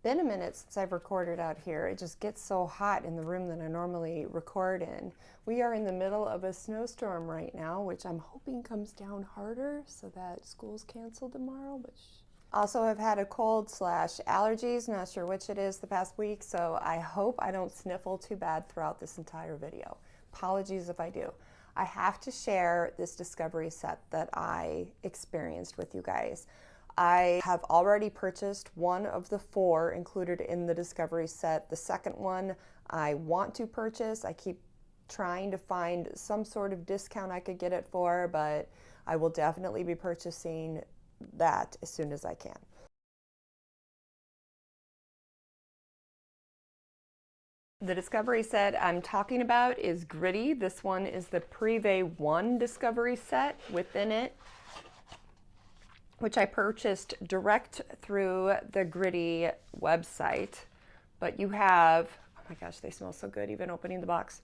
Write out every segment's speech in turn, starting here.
been a minute since I've recorded out here. It just gets so hot in the room that I normally record in. We are in the middle of a snowstorm right now, which I'm hoping comes down harder so that school's canceled tomorrow. But also have had a cold slash allergies, not sure which it is the past week, so I hope I don't sniffle too bad throughout this entire video. Apologies if I do. I have to share this discovery set that I experienced with you guys. I have already purchased one of the 4 included in the discovery set. The second one I want to purchase. I keep trying to find some sort of discount I could get it for, but I will definitely be purchasing that as soon as I can. The discovery set I'm talking about is Gritti. This one is the Prive 1 discovery set. Within it, which I purchased direct through the Gritti website. But you have, oh my gosh, they smell so good even opening the box.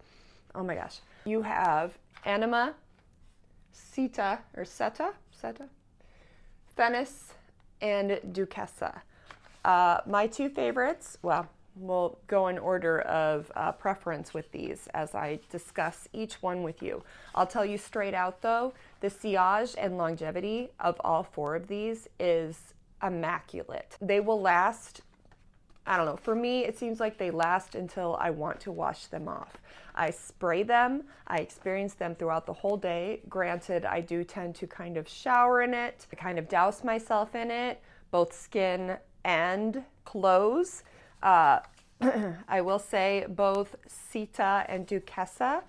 Oh my gosh. You have Anima, Seta, Fenice, and Duessa. My 2 favorites, well, we'll go in order of preference with these as I discuss each one with you. I'll tell you straight out though, the sillage and longevity of all 4 of these is immaculate. They will last, I don't know, for me it seems like they last until I want to wash them off. I spray them, I experience them throughout the whole day. Granted, I do tend to kind of shower in it, I kind of douse myself in it, both skin and clothes. I will say both Seta and Duessa,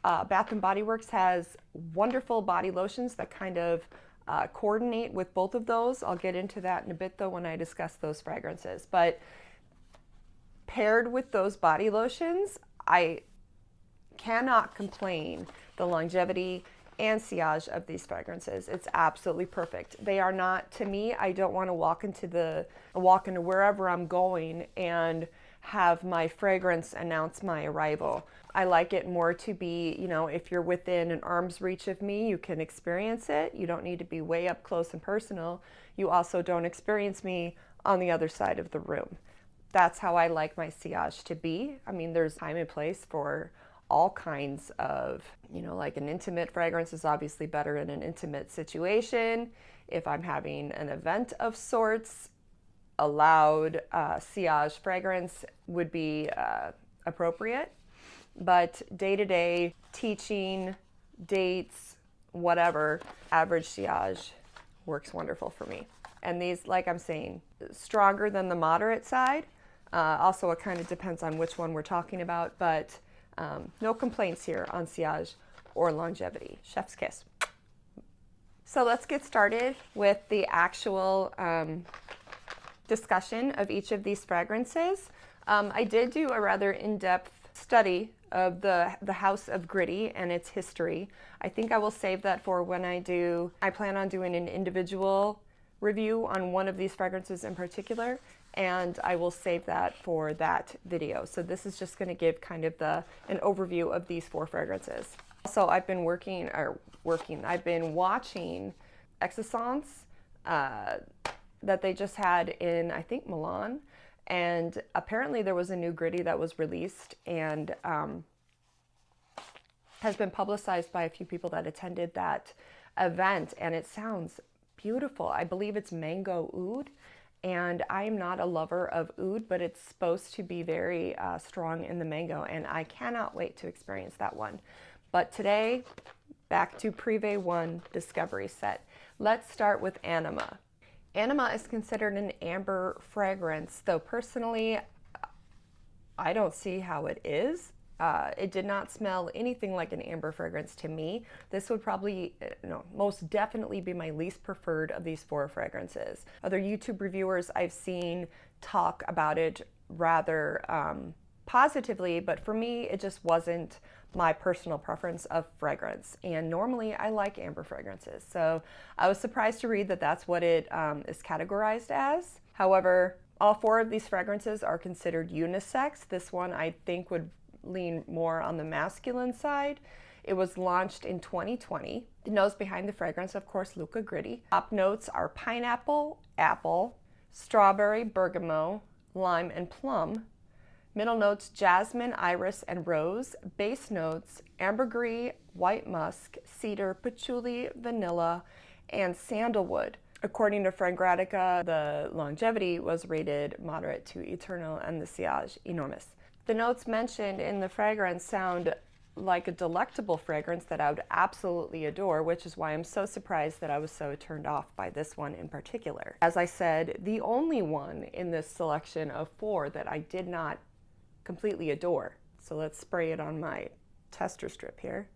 Bath & Body Works has wonderful body lotions that kind of coordinate with both of those. I'll get into that in a bit though when I discuss those fragrances. But paired with those body lotions, I cannot complain the longevity and sillage of these fragrances. It's absolutely perfect. They are not, to me, I don't want to walk into wherever I'm going and have my fragrance announce my arrival. I like it more to be, you know, if you're within an arm's reach of me, you can experience it. You don't need to be way up close and personal. You also don't experience me on the other side of the room. That's how I like my sillage to be. I mean, there's time and place for all kinds of, you know, like an intimate fragrance is obviously better in an intimate situation. If I'm having an event of sorts, a loud sillage fragrance would be appropriate. But day-to-day, teaching, dates, whatever, average sillage works wonderful for me. And these, like I'm saying, stronger than the moderate side. Also, it kind of depends on which one we're talking about, but no complaints here on sillage or longevity. Chef's kiss. So let's get started with the actual discussion of each of these fragrances. I did do a rather in-depth study of the House of Gritti and its history. I think I will save that for when I plan on doing an individual review on one of these fragrances in particular, and I will save that for that video. So this is just going to give kind of an overview of these 4 fragrances. Also, I've been I've been watching XoXo that they just had in, I think, Milan, and apparently there was a new Gritti that was released and has been publicized by a few people that attended that event, and it sounds beautiful. I believe it's mango oud, and I am not a lover of oud, but it's supposed to be very strong in the mango, and I cannot wait to experience that one. But today, back to Prive 1 Discovery Set. Let's start with Anima. Anima is considered an amber fragrance, though personally, I don't see how it is. It did not smell anything like an amber fragrance to me. This would probably, most definitely be my least preferred of these 4 fragrances. Other YouTube reviewers I've seen talk about it rather positively, but for me, it just wasn't my personal preference of fragrance. And normally I like amber fragrances. So I was surprised to read that that's what it is categorized as. However, all 4 of these fragrances are considered unisex. This one I think would lean more on the masculine side. It was launched in 2020. The nose behind the fragrance, of course, Luca Gritti. Top notes are pineapple, apple, strawberry, bergamot, lime, and plum. Middle notes, jasmine, iris, and rose. Base notes, ambergris, white musk, cedar, patchouli, vanilla, and sandalwood. According to Frangradtica, the longevity was rated moderate to eternal and the sillage enormous. The notes mentioned in the fragrance sound like a delectable fragrance that I would absolutely adore, which is why I'm so surprised that I was so turned off by this one in particular. As I said, the only one in this selection of 4 that I did not completely adore. So let's spray it on my tester strip here.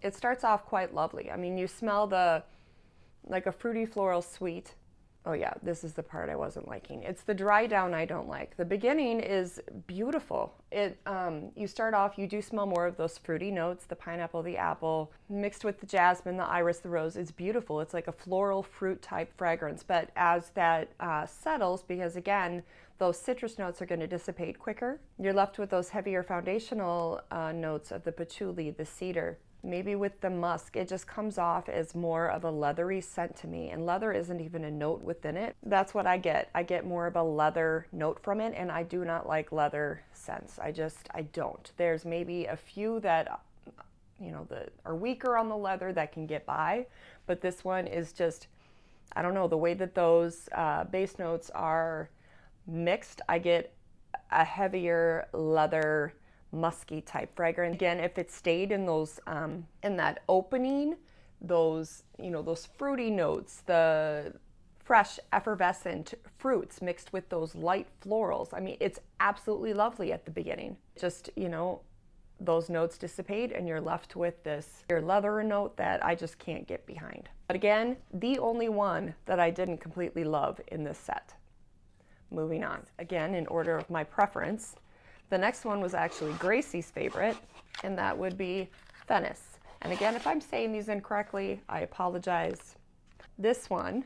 It starts off quite lovely. I mean, you smell like a fruity floral sweet. Oh yeah, this is the part I wasn't liking. It's the dry down I don't like. The beginning is beautiful. You start off, you do smell more of those fruity notes, the pineapple, the apple, mixed with the jasmine, the iris, the rose. It's beautiful. It's like a floral fruit type fragrance. But as that settles, because again, those citrus notes are going to dissipate quicker, you're left with those heavier foundational notes of the patchouli, the cedar. Maybe with the musk, it just comes off as more of a leathery scent to me, and leather isn't even a note within it. That's what I get. I get more of a leather note from it, and I do not like leather scents. I don't. There's maybe a few that, that are weaker on the leather that can get by, but this one is just, I don't know, the way that those base notes are mixed, I get a heavier leather musky type fragrance. Again, if it stayed in those in that opening, those fruity notes, the fresh effervescent fruits mixed with those light florals, I mean, it's absolutely lovely at the beginning. Just those notes dissipate and you're left with this leather note that I just can't get behind. But again, the only one that I didn't completely love in this set. Moving on, again in order of my preference. The next one was actually Gracie's favorite, and that would be Venice. And again, if I'm saying these incorrectly, I apologize. This one,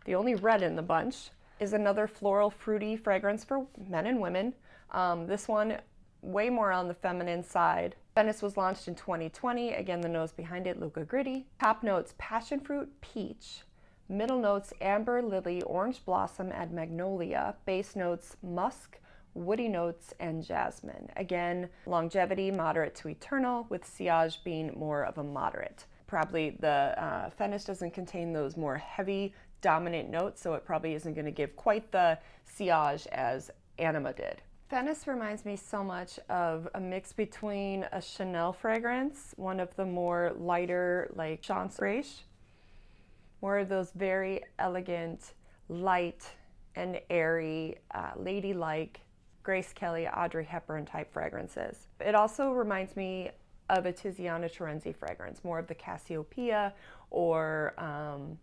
the only red in the bunch, is another floral fruity fragrance for men and women. This one, way more on the feminine side. Venice was launched in 2020. Again, the nose behind it, Luca Gritti. Top notes, passion fruit, peach. Middle notes, amber, lily, orange blossom, and magnolia. Base notes, musk, woody notes, and jasmine. Again, longevity, moderate to eternal, with sillage being more of a moderate. Probably the Fenice doesn't contain those more heavy, dominant notes, so it probably isn't going to give quite the sillage as Anima did. Venice reminds me so much of a mix between a Chanel fragrance, one of the more lighter, like Chanfreche, more of those very elegant, light, and airy, ladylike, Grace Kelly, Audrey Hepburn type fragrances. It also reminds me of a Tiziana Terenzi fragrance, more of the Cassiopeia or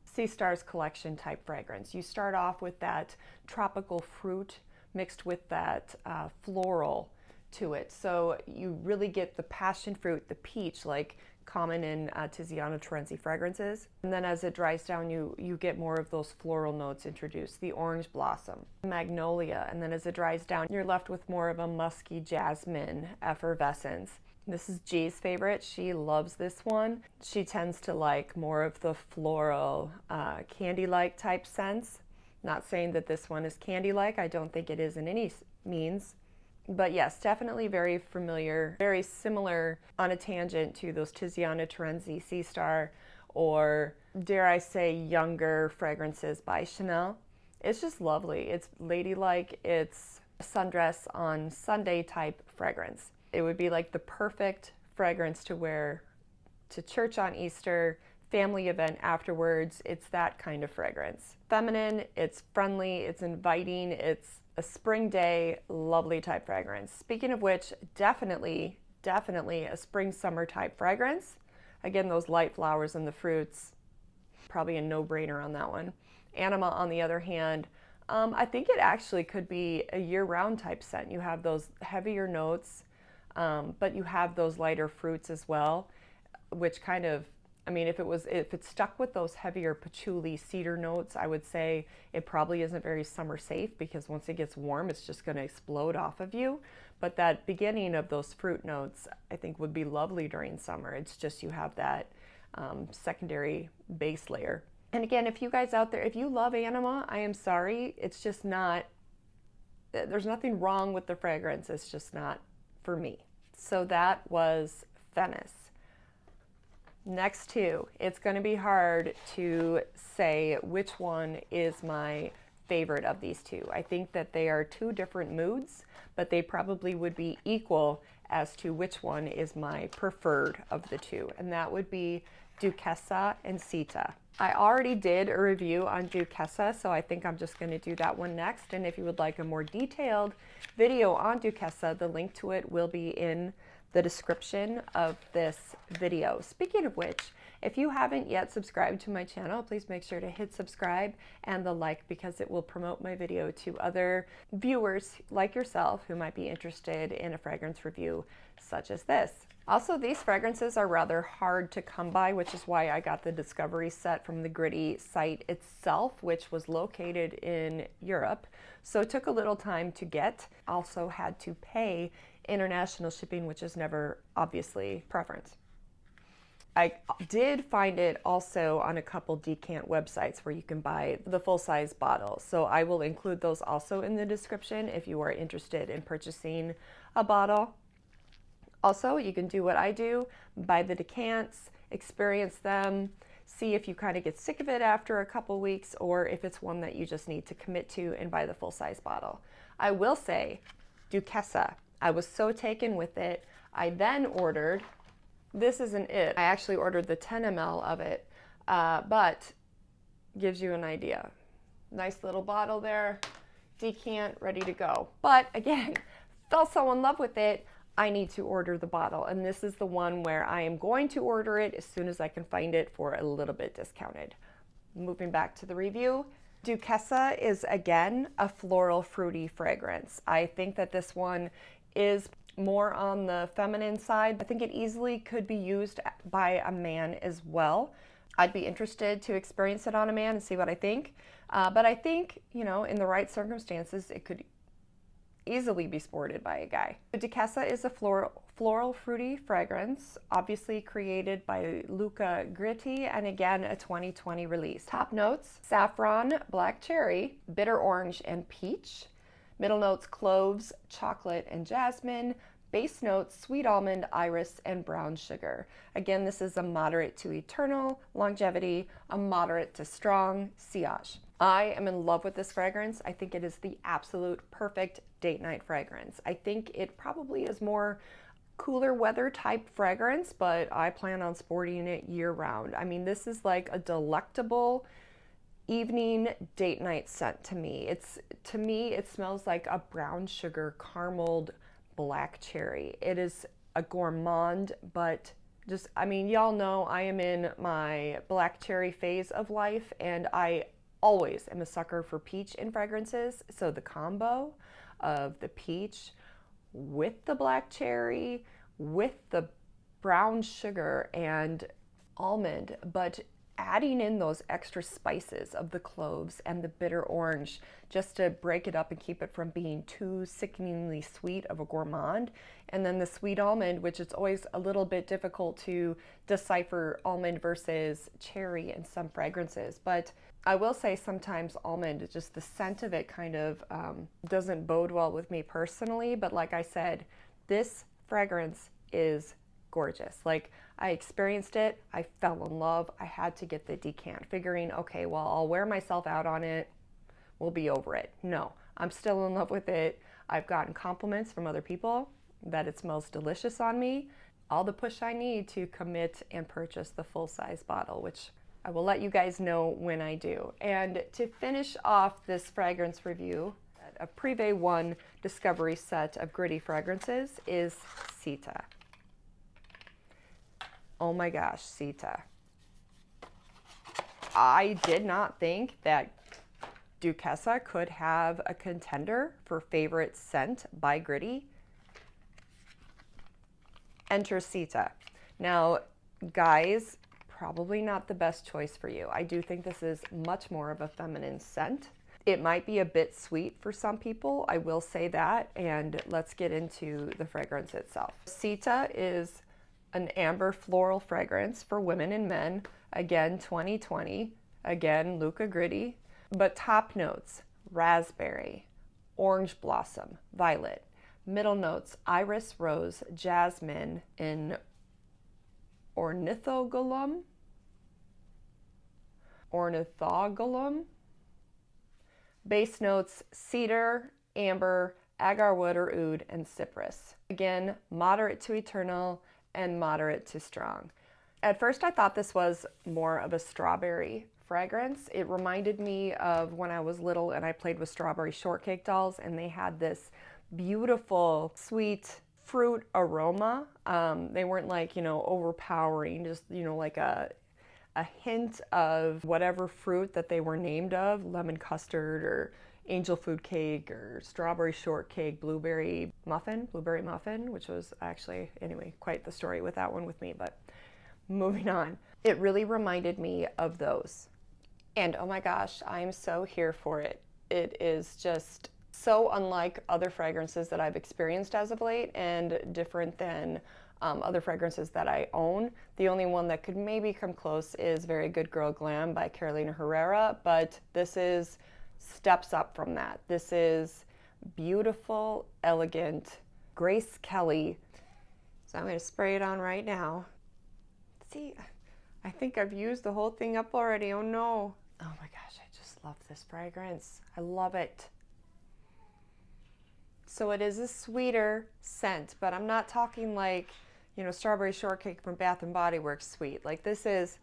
Sea Stars collection type fragrance. You start off with that tropical fruit mixed with that floral to it. So you really get the passion fruit, the peach, like common in Tiziana Terenzi fragrances. And then as it dries down, you get more of those floral notes introduced, the orange blossom, magnolia, and then as it dries down, you're left with more of a musky jasmine effervescence. This is G's favorite. She loves this one. She tends to like more of the floral, candy-like type scents. Not saying that this one is candy-like. I don't think it is in any means. But yes, definitely very familiar, very similar on a tangent to those Tiziana Terenzi Sea Star, or dare I say younger fragrances by Chanel. It's just lovely. It's ladylike. It's a sundress on Sunday type fragrance. It would be like the perfect fragrance to wear to church on Easter, family event afterwards. It's that kind of fragrance. Feminine, it's friendly, it's inviting, it's a spring day, lovely type fragrance. Speaking of which, definitely a spring summer type fragrance. Again, those light flowers and the fruits, probably a no-brainer on that one. Anima, on the other hand, I think it actually could be a year-round type scent. You have those heavier notes, but you have those lighter fruits as well, which kind of, I mean, if it stuck with those heavier patchouli cedar notes, I would say it probably isn't very summer safe, because once it gets warm, it's just going to explode off of you. But that beginning of those fruit notes, I think, would be lovely during summer. It's just you have that secondary base layer. And again, if you guys out there, if you love Anima, I am sorry, it's just not there's nothing wrong with the fragrance, it's just not for me. So that was Venice. Next two, it's going to be hard to say which one is my favorite of these two. I think that they are two different moods, but they probably would be equal as to which one is my preferred of the two, and that would be Duessa and Seta. I already did a review on Duessa, so I think I'm just going to do that one next. And if you would like a more detailed video on Duessa, the link to it will be in the description of this video. Speaking of which, if you haven't yet subscribed to my channel, please make sure to hit subscribe and the like, because it will promote my video to other viewers like yourself who might be interested in a fragrance review such as this. Also, these fragrances are rather hard to come by, which is why I got the discovery set from the Gritti site itself, which was located in Europe. So it took a little time to get. Also had to pay international shipping, which is never obviously preference. I did find it also on a couple decant websites where you can buy the full-size bottle. So I will include those also in the description if you are interested in purchasing a bottle. Also, you can do what I do, buy the decants, experience them, see if you kind of get sick of it after a couple weeks, or if it's one that you just need to commit to and buy the full-size bottle. I will say, Duessa, I was so taken with it. I then ordered, this isn't it, I actually ordered the 10 ml of it, but gives you an idea. Nice little bottle there, decant, ready to go. But again, fell so in love with it, I need to order the bottle, and this is the one where I am going to order it as soon as I can find it for a little bit discounted. Moving back to the review, Duessa is again a floral fruity fragrance. I think that this one is more on the feminine side. I think it easily could be used by a man as well. I'd be interested to experience it on a man and see what I think. But I think, you know, in the right circumstances, it could easily be sported by a guy. Duessa is a floral fruity fragrance, obviously created by Luca Gritti, and again a 2020 release. Top notes: saffron, black cherry, bitter orange, and peach. Middle notes: cloves, chocolate, and jasmine. Base notes: sweet almond, iris, and brown sugar. Again, this is a moderate to eternal longevity, a moderate to strong sillage. I am in love with this fragrance. I think it is the absolute perfect date night fragrance. I think it probably is more cooler weather type fragrance, but I plan on sporting it year round. I mean, this is like a delectable evening date night scent to me. To me, it smells like a brown sugar carameled black cherry. It is a gourmand, but just, I mean, y'all know I am in my black cherry phase of life, and I always am a sucker for peach in fragrances. So the combo of the peach with the black cherry, with the brown sugar and almond, but adding in those extra spices of the cloves and the bitter orange just to break it up and keep it from being too sickeningly sweet of a gourmand. And then the sweet almond, which it's always a little bit difficult to decipher almond versus cherry in some fragrances. But I will say sometimes almond, just the scent of it kind of doesn't bode well with me personally. But like I said, this fragrance is gorgeous. Like, I experienced it, I fell in love, I had to get the decant, figuring, okay, well, I'll wear myself out on it, we'll be over it. No, I'm still in love with it. I've gotten compliments from other people that it smells delicious on me. All the push I need to commit and purchase the full-size bottle, which I will let you guys know when I do. And to finish off this fragrance review, a Prive 1 Discovery set of Gritti fragrances is Seta. Oh my gosh, Seta. I did not think that Duessa could have a contender for favorite scent by Gritti. Enter Seta. Now, guys, probably not the best choice for you. I do think this is much more of a feminine scent. It might be a bit sweet for some people, I will say that, and let's get into the fragrance itself. Seta is an amber floral fragrance for women and men. Again, 2020. Again, Luca Gritti. But top notes: raspberry, orange blossom, violet. Middle notes, iris, rose, jasmine, and ornithogalum. Base notes, cedar, amber, agarwood or oud, and cypress. Again, moderate to eternal and moderate to strong. At first I thought this was more of a strawberry fragrance. It reminded me of when I was little and I played with strawberry shortcake dolls, and they had this beautiful sweet fruit aroma. They weren't like, overpowering, just, like a hint of whatever fruit that they were named of, lemon custard or angel food cake or strawberry shortcake, blueberry muffin, which was actually, anyway, quite the story with that one with me, but moving on. It really reminded me of those. And oh my gosh, I'm so here for it. It is just so unlike other fragrances that I've experienced as of late and different than other fragrances that I own. The only one that could maybe come close is Very Good Girl Glam by Carolina Herrera, but this is steps up from that. This is beautiful, elegant, Grace Kelly. So I'm going to spray it on right now. See, I think I've used the whole thing up already. Oh no. Oh my gosh, I just love this fragrance. I love it. So it is a sweeter scent, but I'm not talking like, strawberry shortcake from Bath & Body Works sweet. Like, this is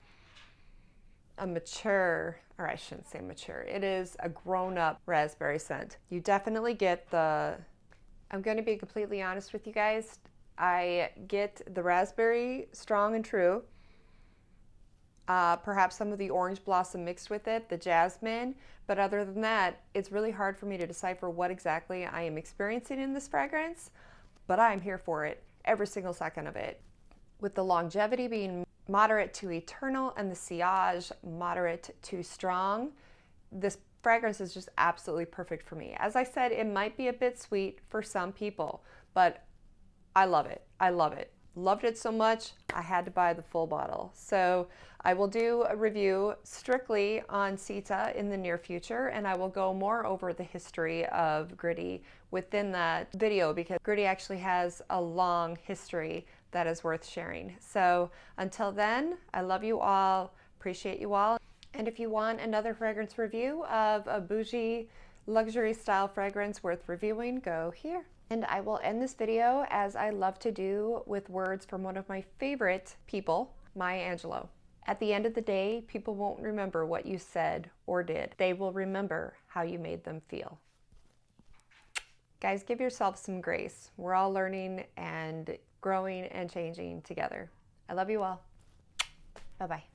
a mature, or I shouldn't say mature, it is a grown-up raspberry scent. You definitely get I'm going to be completely honest with you guys, I get the raspberry strong and true, perhaps some of the orange blossom mixed with it, the jasmine, but other than that, it's really hard for me to decipher what exactly I am experiencing in this fragrance, but I'm here for it, every single second of it. With the longevity being moderate to eternal and the sillage moderate to strong, this fragrance is just absolutely perfect for me. As I said, it might be a bit sweet for some people, but I love it. I love it. Loved it so much, I had to buy the full bottle. So I will do a review strictly on Seta in the near future, and I will go more over the history of Gritti within that video, because Gritti actually has a long history that is worth sharing. So until then, I love you all, appreciate you all. And if you want another fragrance review of a bougie luxury style fragrance worth reviewing, go here. And I will end this video, as I love to do, with words from one of my favorite people, Maya Angelou. At the end of the day, people won't remember what you said or did. They will remember how you made them feel. Guys, give yourself some grace. We're all learning and growing and changing together. I love you all. Bye-bye.